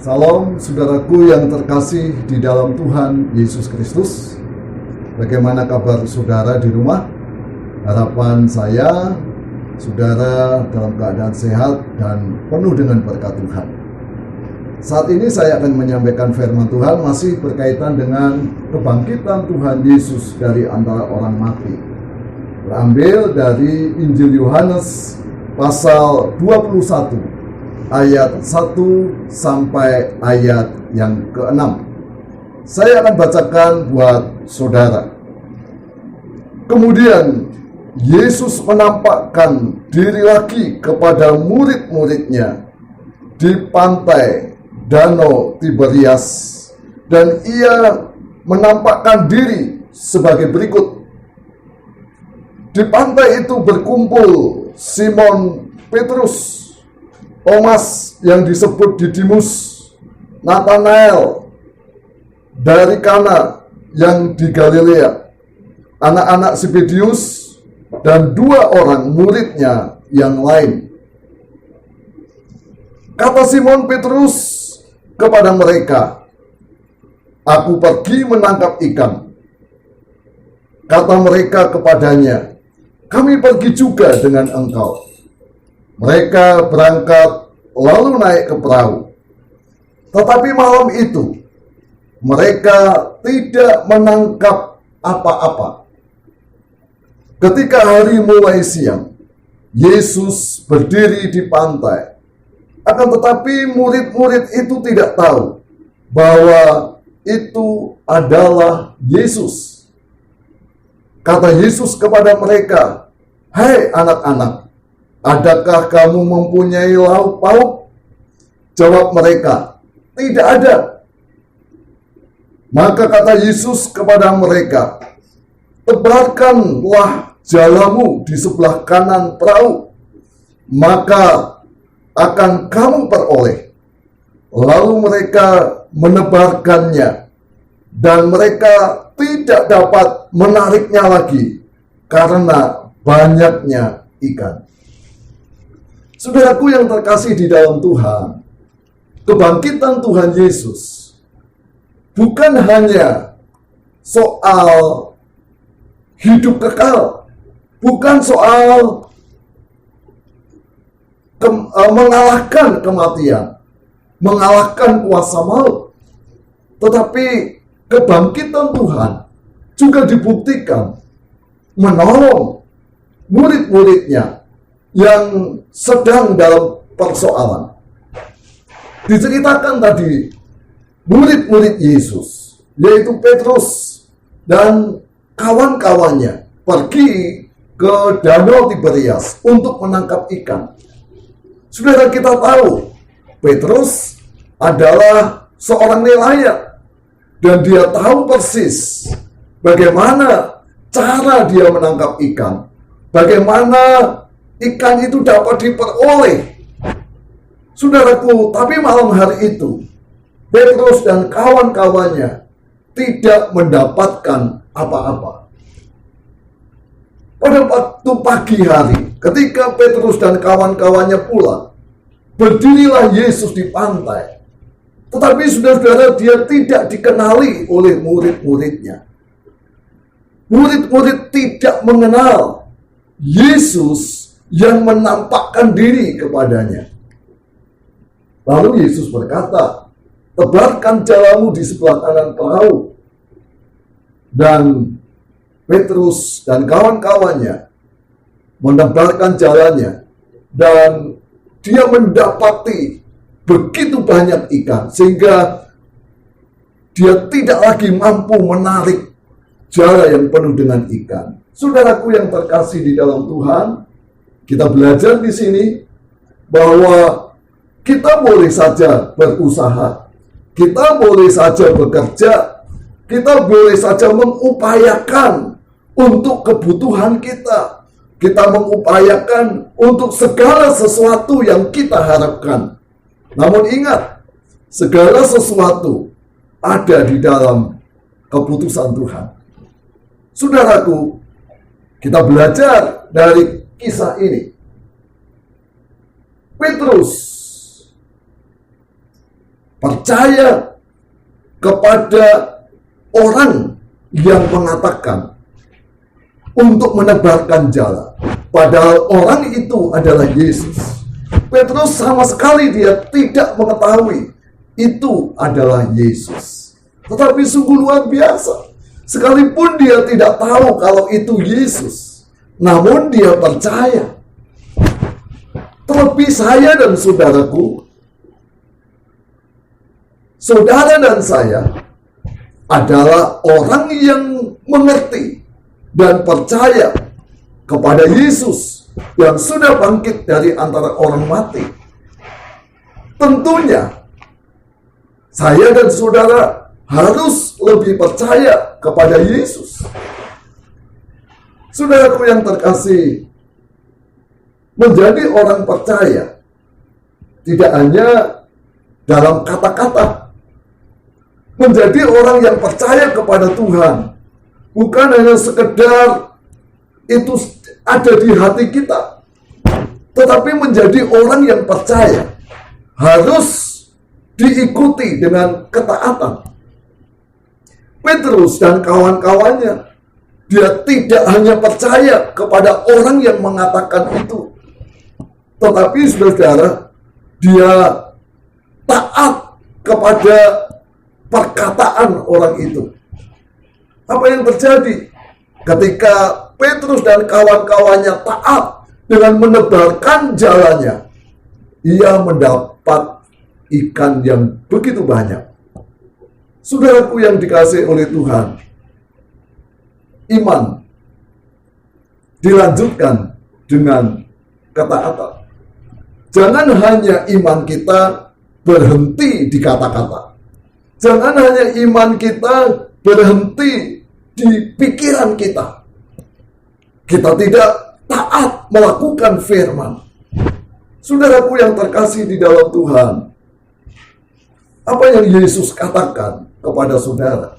Salam saudaraku yang terkasih di dalam Tuhan Yesus Kristus. Bagaimana kabar saudara di rumah? Harapan saya, saudara dalam keadaan sehat dan penuh dengan berkat Tuhan. Saat ini saya akan menyampaikan firman Tuhan masih berkaitan dengan kebangkitan Tuhan Yesus dari antara orang mati. Terambil dari Injil Yohanes pasal 21. Ayat 1 sampai ayat yang ke-6. Saya akan bacakan buat saudara. Kemudian Yesus menampakkan diri lagi kepada murid-muridnya di pantai Danau Tiberias, dan ia menampakkan diri sebagai berikut. Di pantai itu berkumpul Simon Petrus, Thomas yang disebut Didimus, Nathanael dari Kana yang di Galilea, anak-anak Zebedius, dan 2 orang muridnya yang lain. Kata Simon Petrus kepada mereka, "Aku pergi menangkap ikan." Kata mereka kepadanya, "Kami pergi juga dengan engkau." Mereka berangkat lalu naik ke perahu. Tetapi malam itu mereka tidak menangkap apa-apa. Ketika hari mulai siang, Yesus berdiri di pantai. Akan tetapi murid-murid itu tidak tahu bahwa itu adalah Yesus. Kata Yesus kepada mereka, "Hai anak-anak, adakah kamu mempunyai lauk pauk?" Jawab mereka, "Tidak ada." Maka kata Yesus kepada mereka, "Tebarkanlah jalamu di sebelah kanan perahu, maka akan kamu peroleh." Lalu mereka menebarkannya, dan mereka tidak dapat menariknya lagi karena banyaknya ikan. Saudaraku yang terkasih di dalam Tuhan, kebangkitan Tuhan Yesus bukan hanya soal hidup kekal, bukan soal mengalahkan kematian, mengalahkan kuasa maut, tetapi kebangkitan Tuhan juga dibuktikan menolong murid-muridnya yang sedang dalam persoalan. Diceritakan tadi, murid-murid Yesus, yaitu Petrus dan kawan-kawannya, pergi ke Danau Tiberias untuk menangkap ikan. Saudara, kita tahu Petrus adalah seorang nelayan, dan dia tahu persis bagaimana cara dia menangkap ikan, bagaimana ikan itu dapat diperoleh. Saudaraku, tapi malam hari itu Petrus dan kawan-kawannya tidak mendapatkan apa-apa. Pada waktu pagi hari, ketika Petrus dan kawan-kawannya pulang, berdirilah Yesus di pantai. Tetapi saudara-saudara, dia tidak dikenali oleh murid-muridnya. Murid-murid tidak mengenal Yesus yang menampakkan diri kepadanya. Lalu Yesus berkata, "Tebarkan jalamu di sebelah kanan perahu." Dan Petrus dan kawan-kawannya menebarkan jalannya, dan dia mendapati begitu banyak ikan sehingga dia tidak lagi mampu menarik jala yang penuh dengan ikan. Saudaraku yang terkasih di dalam Tuhan, kita belajar di sini bahwa kita boleh saja berusaha, kita boleh saja bekerja, kita boleh saja mengupayakan untuk kebutuhan kita, kita mengupayakan untuk segala sesuatu yang kita harapkan. Namun ingat, segala sesuatu ada di dalam keputusan Tuhan. Saudaraku, kita belajar dari kisah ini. Petrus percaya kepada orang yang mengatakan untuk menebarkan jala, padahal orang itu adalah Yesus. Petrus sama sekali dia tidak mengetahui itu adalah Yesus. Tetapi sungguh luar biasa. Sekalipun dia tidak tahu kalau itu Yesus, namun dia percaya. Terlebih saya dan saudaraku, saudara dan saya adalah orang yang mengerti dan percaya kepada Yesus yang sudah bangkit dari antara orang mati. Tentunya saya dan saudara harus lebih percaya kepada Yesus. Saudaraku yang terkasih, menjadi orang percaya tidak hanya dalam kata-kata. Menjadi orang yang percaya kepada Tuhan bukan hanya sekedar itu ada di hati kita, tetapi menjadi orang yang percaya harus diikuti dengan ketaatan. Petrus dan kawan-kawannya, dia tidak hanya percaya kepada orang yang mengatakan itu, tetapi saudara, dia taat kepada perkataan orang itu. Apa yang terjadi ketika Petrus dan kawan-kawannya taat dengan menebarkan jalannya? Ia mendapat ikan yang begitu banyak. Saudaraku yang dikasihi oleh Tuhan, iman dilanjutkan dengan ketaatan. Jangan hanya iman kita berhenti di kata-kata. Jangan hanya iman kita berhenti di pikiran kita. Kita tidak taat melakukan firman. Saudaraku yang terkasih di dalam Tuhan, apa yang Yesus katakan kepada saudara,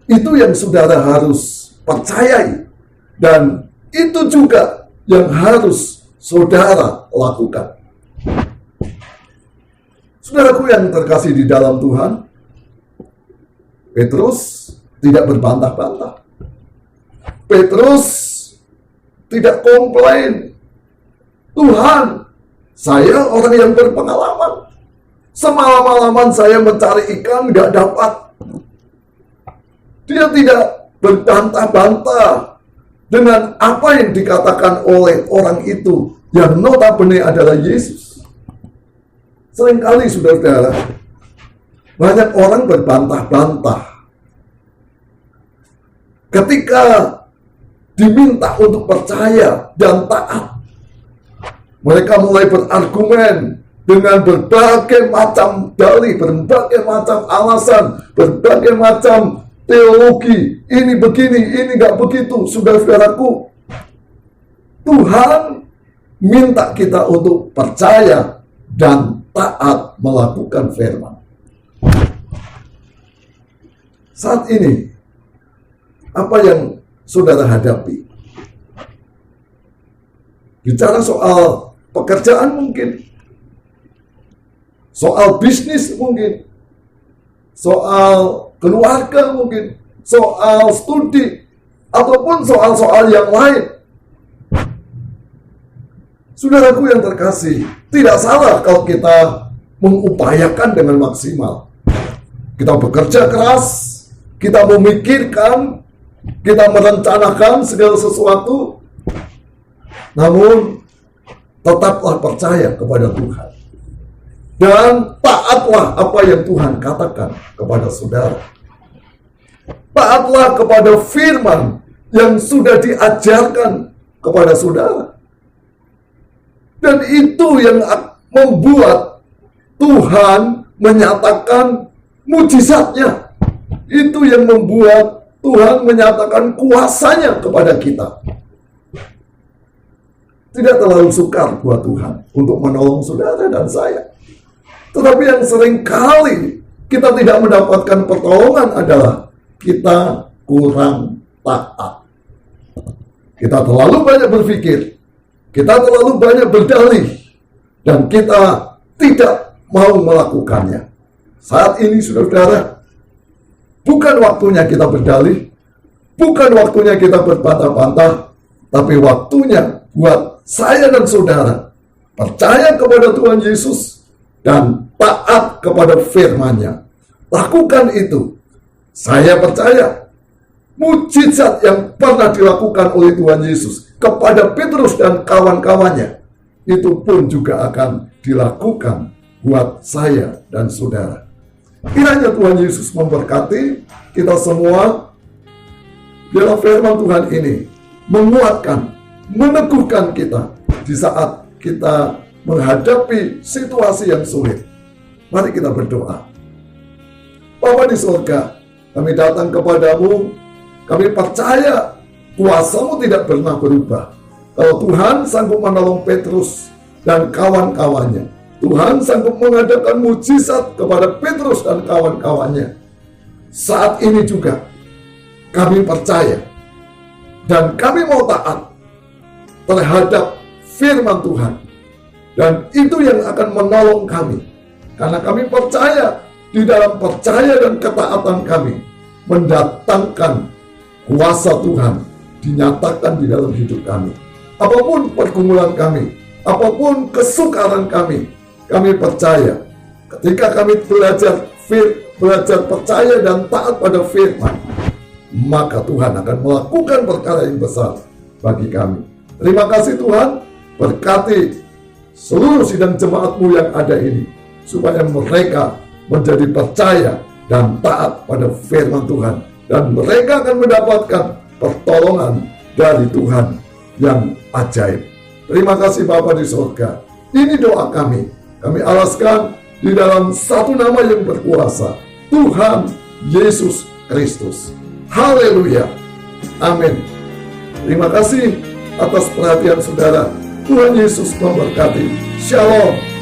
itu yang saudara harus percayai. Dan itu juga yang harus saudara lakukan. Saudaraku yang terkasih di dalam Tuhan, Petrus tidak berbantah-bantah. Petrus tidak komplain. Tuhan, saya orang yang berpengalaman. Semalam-malaman saya mencari ikan, nggak dapat. Dia tidak berbantah-bantah dengan apa yang dikatakan oleh orang itu, yang notabene adalah Yesus. Seringkali saudara-saudara, banyak orang berbantah-bantah ketika diminta untuk percaya dan taat. Mereka mulai berargumen dengan berbagai macam dalih, berbagai macam alasan, berbagai macam teologi. Ini begini, ini nggak begitu. Saudara-saudaraku, Tuhan minta kita untuk percaya dan taat melakukan firman. Saat ini, apa yang saudara hadapi? Bicara soal pekerjaan mungkin, soal bisnis mungkin, soal keluarga mungkin, soal studi, ataupun soal-soal yang lain. Saudaraku yang terkasih, tidak salah kalau kita mengupayakan dengan maksimal. Kita bekerja keras, kita memikirkan, kita merencanakan segala sesuatu, namun tetaplah percaya kepada Tuhan. Dan taatlah apa yang Tuhan katakan kepada saudara. Taatlah kepada firman yang sudah diajarkan kepada saudara. Dan itu yang membuat Tuhan menyatakan mujizatnya. Itu yang membuat Tuhan menyatakan kuasanya kepada kita. Tidak terlalu sukar buat Tuhan untuk menolong saudara dan saya. Tetapi yang sering kali kita tidak mendapatkan pertolongan adalah kita kurang taat. Kita terlalu banyak berpikir, kita terlalu banyak berdalih, dan kita tidak mau melakukannya. Saat ini saudara, bukan waktunya kita berdalih, bukan waktunya kita berbantah-bantah, tapi waktunya buat saya dan saudara percaya kepada Tuhan Yesus dan taat kepada firman-Nya. Lakukan itu. Saya percaya mujizat yang pernah dilakukan oleh Tuhan Yesus kepada Petrus dan kawan-kawannya, itu pun juga akan dilakukan buat saya dan saudara. Kiranya Tuhan Yesus memberkati kita semua. Biarlah firman Tuhan ini menguatkan, meneguhkan kita di saat kita menghadapi situasi yang sulit. Mari kita berdoa. Bapa di surga, kami datang kepadamu, kami percaya kuasa-Mu tidak pernah berubah. Kalau Tuhan sanggup menolong Petrus dan kawan-kawannya, Tuhan sanggup mengadakan mujizat kepada Petrus dan kawan-kawannya. Saat ini juga kami percaya dan kami mau taat terhadap firman Tuhan. Dan itu yang akan menolong kami. Karena kami percaya, di dalam percaya dan ketaatan kami mendatangkan kuasa Tuhan dinyatakan di dalam hidup kami. Apapun pergumulan kami, apapun kesukaran kami percaya ketika kami belajar percaya dan taat pada firman, maka Tuhan akan melakukan perkara yang besar bagi kami. Terima kasih Tuhan, berkati seluruh sidang jemaat-Mu yang ada ini, supaya mereka menjadi percaya dan taat pada firman Tuhan, dan mereka akan mendapatkan pertolongan dari Tuhan yang ajaib. Terima kasih Bapa di surga. Ini doa kami alaskan di dalam satu nama yang berkuasa, Tuhan Yesus Kristus. Haleluya. Amin. Terima kasih atas perhatian saudara. Tuhan Yesus memberkati. Shalom.